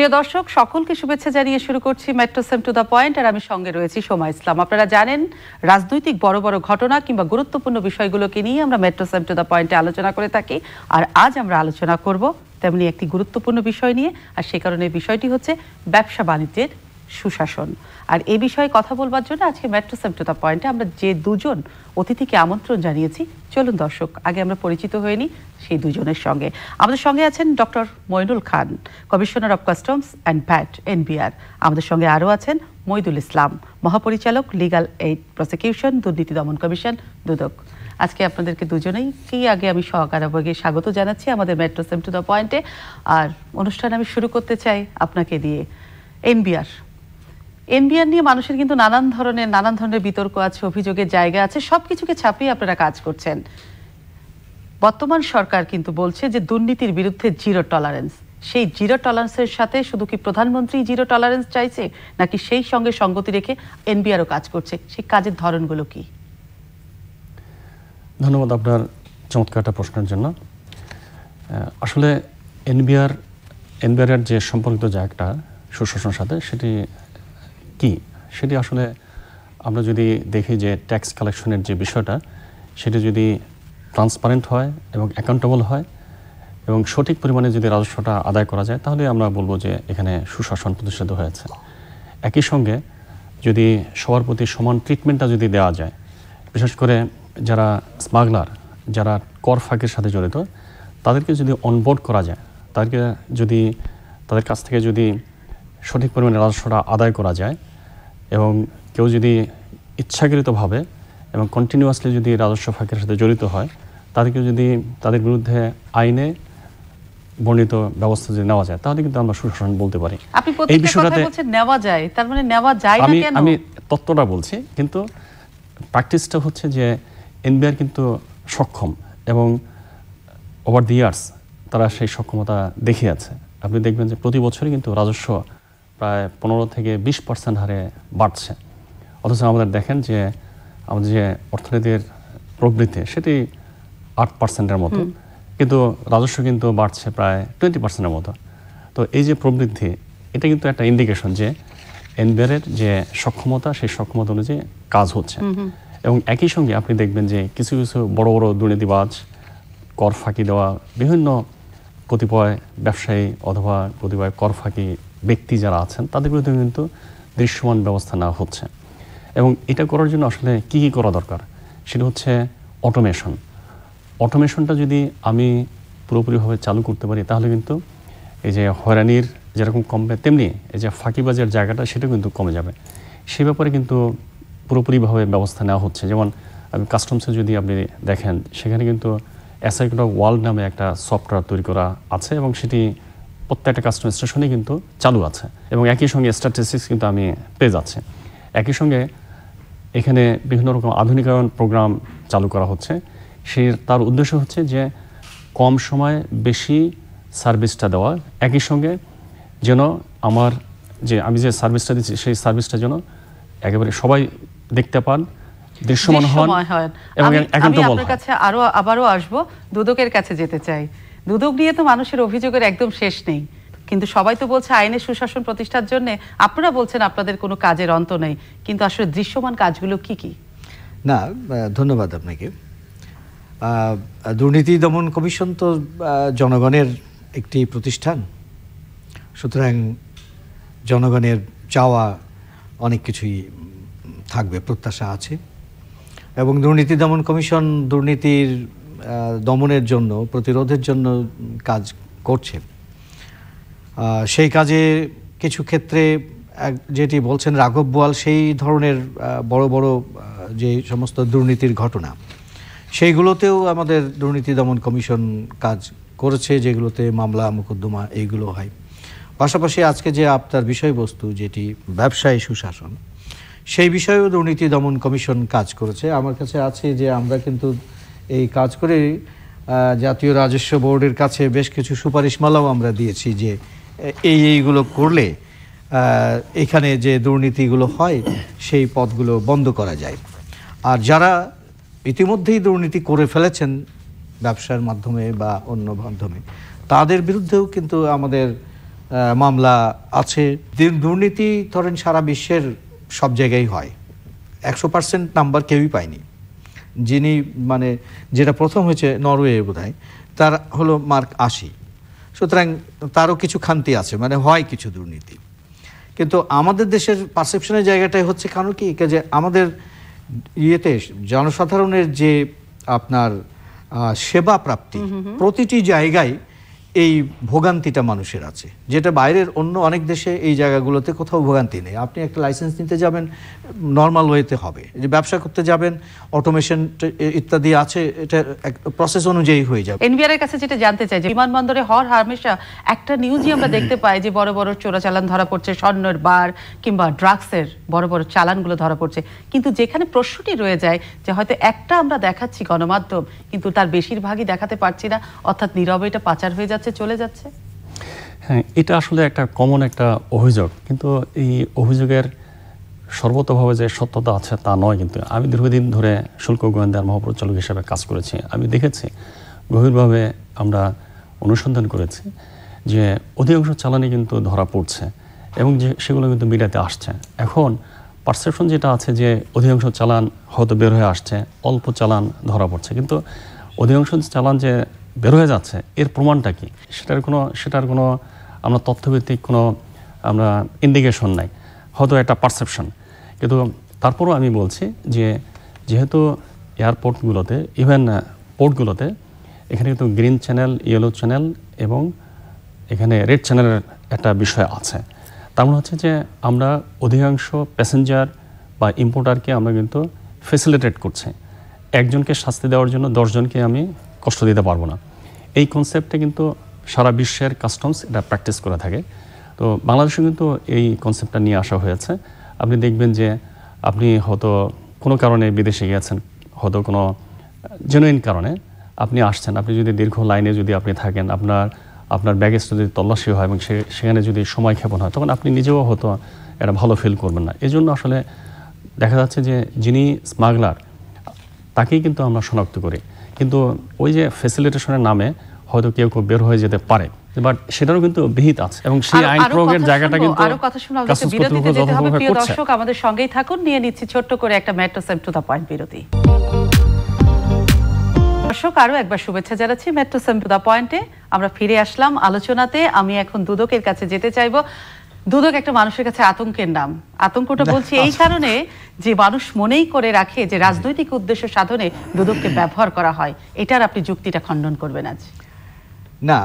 প্রিয় দর্শক, সকলকে শুভেচ্ছা জানিয়ে শুরু করছি metro same to the point. আর আমি সঙ্গে রয়েছি সোমা ইসলাম। আপনারা জানেন, রাজনৈতিক বড় বড় ঘটনা কিংবা গুরুত্বপূর্ণ বিষয়গুলোকে নিয়ে আমরা মেট্রো সেম টু দ্য পয়েন্টে আলোচনা করে থাকি। আর আজ আমরা আলোচনা করব তেমনি একটি গুরুত্বপূর্ণ বিষয় নিয়ে। আর সে কারণে বিষয়টি হচ্ছে ব্যবসা বাণিজ্যের সুশাসন। আর এই বিষয়ে কথা বলবার জন্য আজকে মেট্রো সেম টু দ্য পয়েন্টে আমরা যে দুজন অতিথিকে আমন্ত্রণ জানিয়েছি, চলুন দর্শক আগে আমরা পরিচিত হয়ে নিই সেই দুজনের সঙ্গে। আমাদের সঙ্গে আছেন doctor Moinul Khan, commissioner of customs and VAT, NBR. আমাদের সঙ্গে আরও আছেন মইদুল ইসলাম, মহাপরিচালক, লিগ্যাল এইড প্রসিকিউশন, দুর্নীতি দমন কমিশন, দুদক। আজকে আপনাদেরকে দুজনেই আগে আমি সহকারভাবে স্বাগত জানাচ্ছি আমাদের মেট্রো সেম টু দ্য পয়েন্টে। আর অনুষ্ঠান আমি শুরু করতে চাই আপনাকে দিয়ে। এনবিআর নিয়ে মানুষের কিন্তু নানান ধরনের বিতর্ক আছে, অভিযোগের জায়গা আছে, সবকিছুকে ছাপিয়ে আপনারা কাজ করছেন। বর্তমান সরকার কিন্তু বলছে যে দুর্নীতির বিরুদ্ধে জিরো টলারেন্স। সেই জিরো টলারেন্সের সাথে শুধু কি প্রধানমন্ত্রী জিরো টলারেন্স চাইছে, নাকি সেই সঙ্গে সঙ্গতি রেখে এনবিআরও কাজ করছে? সেই কাজের ধরনগুলো কি? ধন্যবাদ আপনার চমৎকার একটা প্রশ্নের জন্য। আসলে এনবিআর যে সম্পর্কিত জায়গাটা সুশাসনের সাথে সেটি আসলে আমরা যদি দেখি যে ট্যাক্স কালেকশনের যে বিষয়টা, সেটি যদি ট্রান্সপারেন্ট হয় এবং অ্যাকাউন্টেবল হয় এবং সঠিক পরিমাণে যদি রাজস্বটা আদায় করা যায়, তাহলে আমরা বলবো যে এখানে সুশাসন প্রতিষ্ঠিত হয়েছে। একই সঙ্গে যদি সবার প্রতি সমান ট্রিটমেন্টটা যদি দেওয়া যায়, বিশেষ করে যারা স্মাগলার, যারা কর ফাঁকির সাথে জড়িত, তাদেরকে যদি অনবোর্ড করা যায়, তাদের কাছ থেকে যদি সঠিক পরিমাণে রাজস্বটা আদায় করা যায় এবং কেউ যদি ইচ্ছাকৃতভাবে এবং কন্টিনিউয়াসলি যদি রাজস্ব ফাঁকির সাথে জড়িত হয়, তাদেরকে যদি তাদের বিরুদ্ধে আইনে বর্ণিত ব্যবস্থা যদি নেওয়া যায়, তাহলে কিন্তু আমরা সুশাসন বলতে পারি। এই বিষয়টাতে নেওয়া যায়, তার মানে নেওয়া যায় না কেন? আমি তত্ত্বটা বলছি, কিন্তু প্র্যাকটিসটা হচ্ছে যে এনবিআর কিন্তু সক্ষম এবং ওভার দি ইয়ার্স তারা সেই সক্ষমতা দেখিয়েছে। আপনি দেখবেন যে প্রতি বছরই কিন্তু রাজস্ব প্রায় 15 থেকে 20% হারে বাড়ছে। অথচ আমাদের দেখেন যে আমাদের যে অর্থনীতির প্রবৃদ্ধি, সেটি 8%-এর মতো, কিন্তু রাজস্ব কিন্তু বাড়ছে প্রায় 20%-এর মতো। তো এই যে প্রবৃদ্ধি, এটা কিন্তু একটা ইন্ডিকেশন যে এনবিআরের যে সক্ষমতা, সেই সক্ষমতা অনুযায়ী কাজ হচ্ছে। এবং একই সঙ্গে আপনি দেখবেন যে কিছু কিছু বড় বড় দুর্নীতিবাজ, কর ফাঁকি দেওয়া বিভিন্ন কতিপয় ব্যবসায়ী অথবা কতিপয় কর ফাঁকি ব্যক্তি যারা আছেন, তাদের বিরুদ্ধে কিন্তু দৃশ্যমান ব্যবস্থা নেওয়া হচ্ছে। এবং এটা করার জন্য আসলে কি করা দরকার, সেটা হচ্ছে অটোমেশনটা যদি আমি পুরোপুরিভাবে চালু করতে পারি, তাহলে কিন্তু এই যে হয়রানির যেরকম কমবে, তেমনি এই যে ফাঁকিবাজের জায়গাটা, সেটাও কিন্তু কমে যাবে। সে ব্যাপারে কিন্তু পুরোপুরিভাবে ব্যবস্থা নেওয়া হচ্ছে। যেমন কাস্টমসে যদি আপনি দেখেন, সেখানে কিন্তু অ্যাসাইকট অফ ওয়ার্ল্ড নামে একটা সফটওয়্যার তৈরি করা আছে এবং সেটি প্রত্যেকটা কাস্টম স্টেশনে কিন্তু চালু আছে। এবং একই সঙ্গে স্ট্যাটিস্টিক্স কিন্তু আমি পেয়ে যাচ্ছি। একই সঙ্গে এখানে বিভিন্ন রকম আধুনিকায়ন প্রোগ্রাম চালু করা হচ্ছে। তার উদ্দেশ্য হচ্ছে যে কম সময়ে বেশি সার্ভিসটা দেওয়া, একই সঙ্গে যেন আমি যে সার্ভিসটা দিচ্ছি, সেই সার্ভিসটা যেন একেবারে সবাই দেখতে পান, দৃশ্যমান হন এবং অ্যাকাউন্টেবল হয়। কাছে আবারও আসবো, দুদকের কাছে যেতে চাই। দুদক নিয়ে তো মানুষের অভিযোগের একদম শেষ নেই, কিন্তু সবাই তো বলছে আইনের সুশাসন প্রতিষ্ঠার জন্য। আপনারা বলছেন আপনাদের কোনো কাজের অন্ত নেই, কিন্তু আসলে দৃশ্যমান কাজগুলো কি কি? না, ধন্যবাদ আপনাকে। দুর্নীতি দমন কমিশন তো জনগণের একটি প্রতিষ্ঠান, সুতরাং জনগণের চাওয়া অনেক কিছুই থাকবে, প্রত্যাশা আছে। এবং দুর্নীতি দমন কমিশন দুর্নীতির দমনের জন্য, প্রতিরোধের জন্য কাজ করছে। সেই কাজে কিছু ক্ষেত্রে যেটি বলছেন রাঘব বোয়াল, সেই ধরনের বড় বড় যে সমস্ত দুর্নীতির ঘটনা, সেইগুলোতেও আমাদের দুর্নীতি দমন কমিশন কাজ করেছে, যেগুলোতে মামলা মোকদ্দমা এইগুলো হয়। পাশাপাশি আজকে যে আপনার বিষয়বস্তু, যেটি ব্যবসায়ী সুশাসন, সেই বিষয়েও দুর্নীতি দমন কমিশন কাজ করেছে। আমার কাছে আছে যে আমরা কিন্তু এই কাজ করে জাতীয় রাজস্ব বোর্ডের কাছে বেশ কিছু সুপারিশমালাও আমরা দিয়েছি যে এইগুলো করলে এখানে যে দুর্নীতিগুলো হয় সেই পথগুলো বন্ধ করা যায়। আর যারা ইতিমধ্যেই দুর্নীতি করে ফেলেছেন ব্যবসার মাধ্যমে বা অন্য মাধ্যমে, তাদের বিরুদ্ধেও কিন্তু আমাদের মামলা আছে। দুর্নীতি ধরেন সারা বিশ্বের সব জায়গায় হয়, 100% নাম্বার কেউই পায়নি। যিনি মানে যেটা প্রথম হয়েছে নরওয়ে বোধহয়, তার হলো মার্ক 80। সুতরাং তারও কিছু খামতি আছে, মানে হয় কিছু দুর্নীতি। কিন্তু আমাদের দেশের পারসেপশনের জায়গাটাই হচ্ছে কারণ কি, যে আমাদের ইয়েতে জনসাধারণের যে আপনার সেবা প্রাপ্তি, প্রতিটি জায়গায় এই ভোগান্তিটা মানুষের আছে, যেটা বাইরের অন্য অনেক দেশে এই জায়গাগুলোতে কোথাও ভোগান্তি নেই। আপনি একটা লাইসেন্স নিতে যাবেন, নর্মাল ওয়েতে হবে। যে ব্যবসা করতে যাবেন, অটোমেশন ইত্যাদি আছে, এটা প্রসেস অনুযায়ী হয়ে যাবে। এনবিআর এর কাছে যেটা জানতে চাই যে বিমানবন্দরে হর হামেশা একটা নিউজই আমরা দেখতে পাই যে বড় বড় চোরাচালান ধরা পড়ছে, স্বর্ণের বার কিংবা ড্রাগসের বড় বড় চালানগুলো ধরা পড়ছে। কিন্তু যেখানে প্রশ্নটি রয়ে যায় যে হয়তো একটা আমরা দেখাচ্ছি গণমাধ্যম, কিন্তু তার বেশিরভাগই দেখাতে পারছি না, অর্থাৎ নীরবে এটা পাচার হয়ে যাচ্ছে, চলে যাচ্ছে। হ্যাঁ, এটা আসলে একটা কমন একটা অভিযোগ, কিন্তু এই অভিযোগের সর্বতভাবে যে সত্যতা আছে তা নয়। কিন্তু আমি দীর্ঘদিন ধরে শুল্ক গোয়েন্দার মহাপরিচালক হিসেবে কাজ করেছি, আমি দেখেছি, গভীরভাবে আমরা অনুসন্ধান করেছি যে অধিকাংশ চালানই কিন্তু ধরা পড়ছে এবং যে সেগুলো কিন্তু মিডিয়াতে আসছে। এখন পারসেপশন যেটা আছে যে অধিকাংশ চালান হয়তো বের হয়ে আসছে, অল্প চালান ধরা পড়ছে, কিন্তু অধিকাংশ চালান যে বের হয়ে যাচ্ছে এর প্রমাণটা কি, সেটার কোনো আমরা তথ্যভিত্তিক কোনো আমরা ইন্ডিকেশন নাই, হয়তো একটা পারসেপশন। কিন্তু তারপরও আমি বলছি যে যেহেতু এয়ারপোর্টগুলোতে, ইভেন পোর্টগুলোতে, এখানে কিন্তু গ্রিন চ্যানেল, ইয়েলো চ্যানেল এবং এখানে রেড চ্যানেলের একটা বিষয় আছে। তার মানে হচ্ছে যে আমরা অধিকাংশ প্যাসেঞ্জার বা ইম্পোর্টারকে আমরা কিন্তু ফেসিলিটেট করছি। একজনকে শাস্তি দেওয়ার জন্য 10 জনকে আমি কষ্ট দিতে পারবো না, এই কনসেপ্টে কিন্তু সারা বিশ্বের কাস্টমস এটা প্র্যাকটিস করে থাকে। তো বাংলাদেশে কিন্তু এই কনসেপ্টটা নিয়ে আসা হয়েছে। আপনি দেখবেন যে আপনি হয়তো কোনো কারণে বিদেশে গিয়েছেন, হয়তো কোনো জেনুইন কারণে আপনি আসছেন, আপনি যদি দীর্ঘ লাইনে যদি আপনি থাকেন, আপনার ব্যাগেজ যদি তল্লাশি হয় এবং সেখানে যদি সময় ক্ষেপণ হয়, তখন আপনি নিজেও হয়তো এটা ভালো ফিল করবেন না। এই জন্য আসলে দেখা যাচ্ছে যে যিনি স্মাগলার তাকেই কিন্তু আমরা শনাক্ত করি, কিন্তু ওই যে ফ্যাসিলিটেশনের নামে হয়তো কেউ বের হয়ে যেতে পারে, বাট সেটারও কিন্তু বিহিত আছে এবং সেই আইন প্রয়োগের জায়গাটা কিন্তু আরো কথা শোনাবো, বিরতিতে যেতে হবে। প্রিয় দর্শক, আমাদের সঙ্গেই থাকুন, নিয়ে নিচ্ছি ছোট্ট করে একটা metro same to the point বিরতি। দর্শক, আরো একবার শুভেচ্ছা জানাচ্ছি মেট্রো সেম টু দ্য পয়েন্টে। আমরা ফিরে আসলাম আলোচনাতে। আমি এখন দুদকের কাছে যেতে চাইবো। দুদক একটা মানুষের কাছে আতঙ্কের নাম। আতঙ্কটা বলছি এই কারণে যে মানুষ মনেই করে রাখে যে রাজনৈতিক উদ্দেশ্য সাধনে দুদককে ব্যবহার করা হয়। এটার আপনি যুক্তিটা খণ্ডন করবেন আজ? না,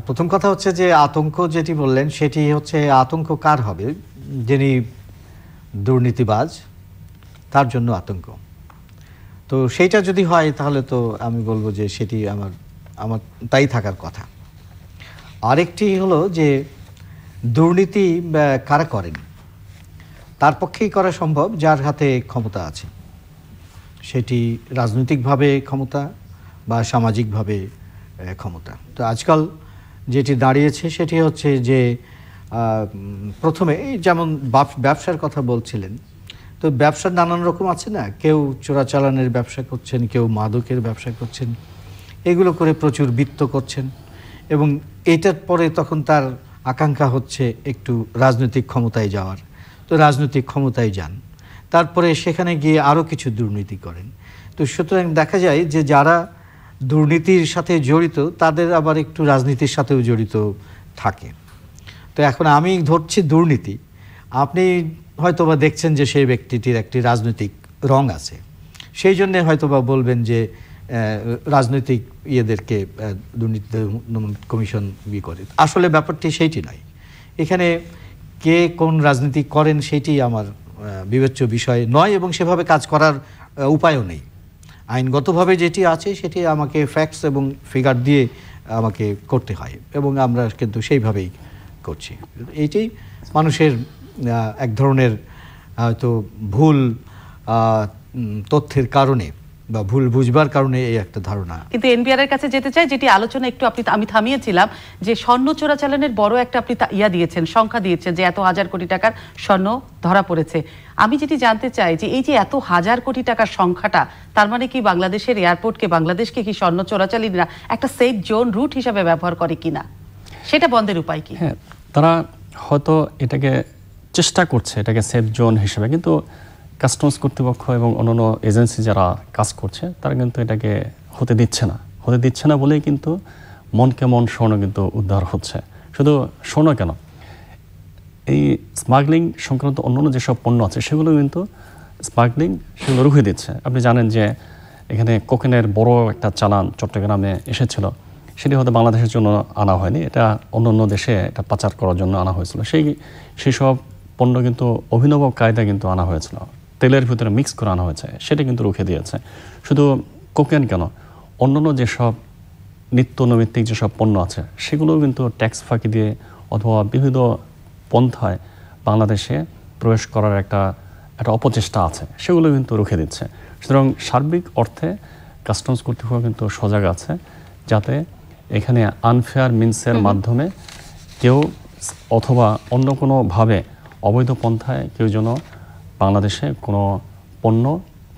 প্রথম কথা হচ্ছে যে আতঙ্ক যেটি বললেন সেটি হচ্ছে আতঙ্ক কার হবে, যিনি দুর্নীতিবাজ তার জন্য আতঙ্ক। তো সেইটা যদি হয় তাহলে তো আমি বলবো যে সেটি আমার তাই থাকার কথা। আরেকটি হলো যে দুর্নীতি কারা করেন, তার পক্ষেই করা সম্ভব যার হাতে ক্ষমতা আছে, সেটি রাজনৈতিকভাবে ক্ষমতা বা সামাজিকভাবে ক্ষমতা। তো আজকাল যেটি দাঁড়িয়েছে সেটি হচ্ছে যে প্রথমে যেমন ব্যবসার কথা বলছিলেন, তো ব্যবসার নানান রকম আছে না, কেউ চোরাচালানের ব্যবসা করছেন, কেউ মাদকের ব্যবসা করছেন, এগুলো করে প্রচুর বিত্ত করছেন এবং এটার পরে তখন তার আকাঙ্ক্ষা হচ্ছে একটু রাজনৈতিক ক্ষমতায় যাওয়ার। তো রাজনৈতিক ক্ষমতায় যান, তারপরে সেখানে গিয়ে আরও কিছু দুর্নীতি করেন। তো সুতরাং দেখা যায় যে যারা দুর্নীতির সাথে জড়িত তাদের আবার একটু রাজনীতির সাথেও জড়িত থাকে। তো এখন আমি ধরছি দুর্নীতি, আপনি হয়তোবা দেখছেন যে সেই ব্যক্তিটির একটি রাজনৈতিক রং আছে, সেই জন্যে হয়তোবা বলবেন যে রাজনৈতিক ইয়েদেরকে দুর্নীতি দমন কমিশন করে। আসলে ব্যাপারটি সেইটি নয়। এখানে কে কোন রাজনীতি করেন সেটি আমার বিবেচ্য বিষয় নয় এবং সেভাবে কাজ করার উপায়ও নেই। আইনগতভাবে যেটি আছে সেটি আমাকে ফ্যাক্টস এবং ফিগার দিয়ে আমাকে করতে হয় এবং আমরা কিন্তু সেইভাবেই করছি। এইটাই মানুষের এক ধরনের হয়তো ভুল তথ্যের কারণে বা ভুল বুঝবার কারণে এই একটা ধারণা। কিন্তু এনবিআর এর কাছে যেতে চাই, যেটি আলোচনা একটু আমি থামিয়েছিলাম, যে স্বর্ণ চোরাচালানের বড় একটা আপনি দিয়েছেন, সংখ্যা দিয়েছেন যে এত হাজার কোটি টাকার স্বর্ণ ধরা পড়েছে। আমি যেটি জানতে চাই যে এই যে এত হাজার কোটি টাকার সংখ্যাটা, তার মানে কি বাংলাদেশের এয়ারপোর্টকে, বাংলাদেশকে কি স্বর্ণ চোরাচালানিরা একটা সেফ জোন রুট হিসাবে ব্যবহার করে কিনা? সেটা বন্ধের উপায় কি? হ্যাঁ, তারা হয়তো এটাকে চেষ্টা করছে এটাকে সেফ জোন হিসেবে, কিন্তু কাস্টমস কর্তৃপক্ষ এবং অন্যান্য এজেন্সি যারা কাজ করছে তারা কিন্তু এটাকে হতে দিচ্ছে না বলেই কিন্তু মনকে মন স্বর্ণ কিন্তু উদ্ধার হচ্ছে। শুধু স্বর্ণ কেন, এই স্মাগলিং সংক্রান্ত অন্যান্য যেসব পণ্য আছে সেগুলো কিন্তু সেগুলো রুখে দিচ্ছে। আপনি জানেন যে এখানে কোকেনের বড় একটা চালান চট্টগ্রামে এসেছিল, সেটি হয়তো বাংলাদেশের জন্য আনা হয়নি, এটা অন্য দেশে এটা পাচার করার জন্য আনা হয়েছিল। সেই সব পণ্য কিন্তু অভিনব কায়দা কিন্তু আনা হয়েছিল, তেলের ভিতরে মিক্স করে আনা হয়েছে, সেটা কিন্তু রুখে দিয়েছে। শুধু কোকেন কেন, অন্যান্য যেসব নিত্য নৈমিত্তিক যেসব পণ্য আছে সেগুলোও কিন্তু ট্যাক্স ফাঁকি দিয়ে অথবা বিবিধ পন্থায় বাংলাদেশে প্রবেশ করার একটা অপচেষ্টা আছে, সেগুলো কিন্তু রুখে দিচ্ছে। সুতরাং সার্বিক অর্থে কাস্টমস কর্তৃপক্ষ কিন্তু সজাগ আছে যাতে এখানে আনফেয়ার মিন্সের মাধ্যমে কেউ অথবা অন্য কোনোভাবে অবৈধ পন্থায় কেউ যেন বাংলাদেশে কোনো পণ্য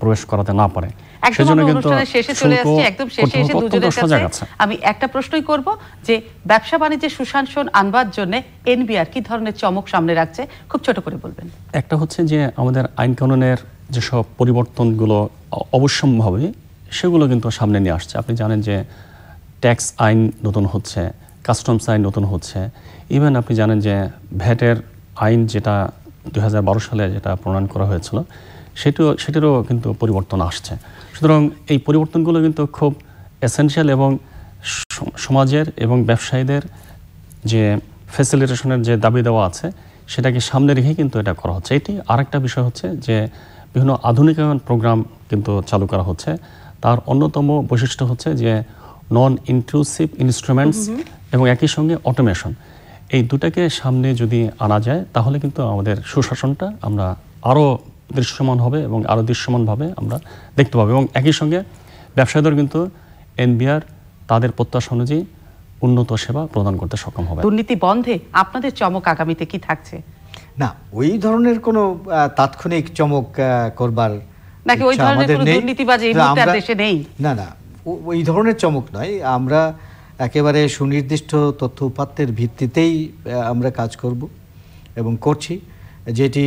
প্রবেশ করাতে না পারে। একদম অনুষ্ঠানের শেষে চলে আসছে, একদম শেষে এসে দুজনের কাছে আমি একটা প্রশ্নই করব যে ব্যবসা বাণিজ্যের সুশাসন আনবার জন্য এনবিআর কি ধরনের চমক সামনে রাখছে, খুব ছোট করে বলবেন। একটা হচ্ছে যে আমাদের আইন কানুনের যেসব পরিবর্তনগুলো অবশ্যম্ভাবী সেগুলো কিন্তু সামনে নিয়ে আসছে। আপনি জানেন যে ট্যাক্স আইন নতুন হচ্ছে, কাস্টমস আইন নতুন হচ্ছে, ইভেন আপনি জানেন যে ভ্যাটের আইন যেটা 2012 সালে যেটা প্রণয়ন করা হয়েছিল সেটিরও কিন্তু পরিবর্তন আসছে। সুতরাং এই পরিবর্তনগুলো কিন্তু খুব এসেনশিয়াল এবং সমাজের এবং ব্যবসায়ীদের যে ফ্যাসিলিটেশনের যে দাবি দেওয়া আছে সেটাকে সামনে রেখে কিন্তু এটা করা হচ্ছে। এটি আরেকটা বিষয় হচ্ছে যে বিভিন্ন আধুনিকায়ন প্রোগ্রাম কিন্তু চালু করা হচ্ছে। তার অন্যতম বৈশিষ্ট্য হচ্ছে যে নন ইন্ট্রুসিভ ইনস্ট্রুমেন্টস এবং একই সঙ্গে অটোমেশন, এই দুটাকে সামনে যদি আনা যায় তাহলে কিন্তু আমাদের সুশাসনটা আমরা আরও দৃশ্যমান হবে এবং আরও দৃশ্যমানভাবে আমরা দেখতে পাবো, এবং একই সঙ্গে ব্যবসায়ীদের কিন্তু এনবিআর তাদের প্রত্যাশা অনুযায়ী উন্নত সেবা প্রদান করতে সক্ষম হবে। দুর্নীতি বন্ধে আপনাদের চমক আগামীতে কি থাকছে? না, ওই ধরনের কোনো তাৎক্ষণিক চমক করবার নাকি ওই ধরনের কোনো দুর্নীতিবাজ এই মুহূর্তে দেশে নেই? না, ওই ধরনের চমক নয়। আমরা একেবারে সুনির্দিষ্ট তথ্য উপাত্তের ভিত্তিতেই আমরা কাজ করব এবং করছি। যেটি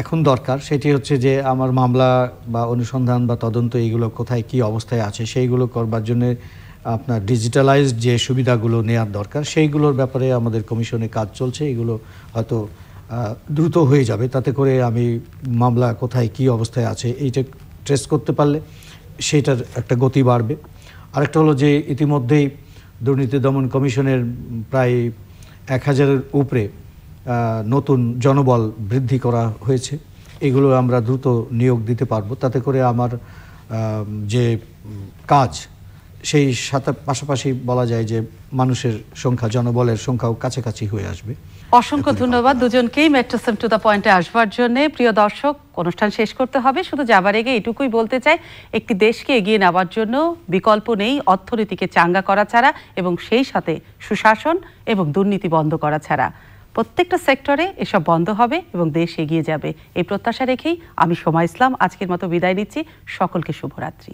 এখন দরকার সেটি হচ্ছে যে আমার মামলা বা অনুসন্ধান বা তদন্ত এইগুলো কোথায় কি অবস্থায় আছে সেইগুলো করবার জন্য আপনার ডিজিটালাইজড যে সুবিধাগুলো নেওয়ার দরকার সেইগুলোর ব্যাপারে আমাদের কমিশনে কাজ চলছে। এগুলো হয়তো দ্রুত হয়ে যাবে, তাতে করে আমি মামলা কোথায় কি অবস্থায় আছে এইটা ট্রেস করতে পারলে সেইটার একটা গতি বাড়বে। আরেকটা হলো যে ইতিমধ্যেই দুর্নীতি দমন কমিশনের প্রায় 1000-এর উপরে নতুন জনবল বৃদ্ধি করা হয়েছে। এগুলো আমরা দ্রুত নিয়োগ দিতে পারবো, তাতে করে আমার যে কাজ সেই সাথে পাশাপাশি বলা যায় যে মানুষের সংখ্যা, জনবলের সংখ্যাও কাছাকাছি হয়ে আসবে। অসংখ্য ধন্যবাদ দুজনকেই মেট্রো সেম টু দ্য পয়েন্টে আসবার জন্য। প্রিয় দর্শক, অনুষ্ঠান শেষ করতে হবে, শুধু যাবার আগে এটুকুই বলতে চাই, একটি দেশকে এগিয়ে নেওয়ার জন্য বিকল্প নেই অর্থনীতিকে চাঙ্গা করা ছাড়া এবং সেই সাথে সুশাসন এবং দুর্নীতি বন্ধ করা ছাড়া। প্রত্যেকটা সেক্টরে এসব বন্ধ হবে এবং দেশ এগিয়ে যাবে, এই প্রত্যাশা রেখেই আমি সোমা ইসলাম আজকের মতো বিদায় নিচ্ছি। সকলকে শুভরাত্রি।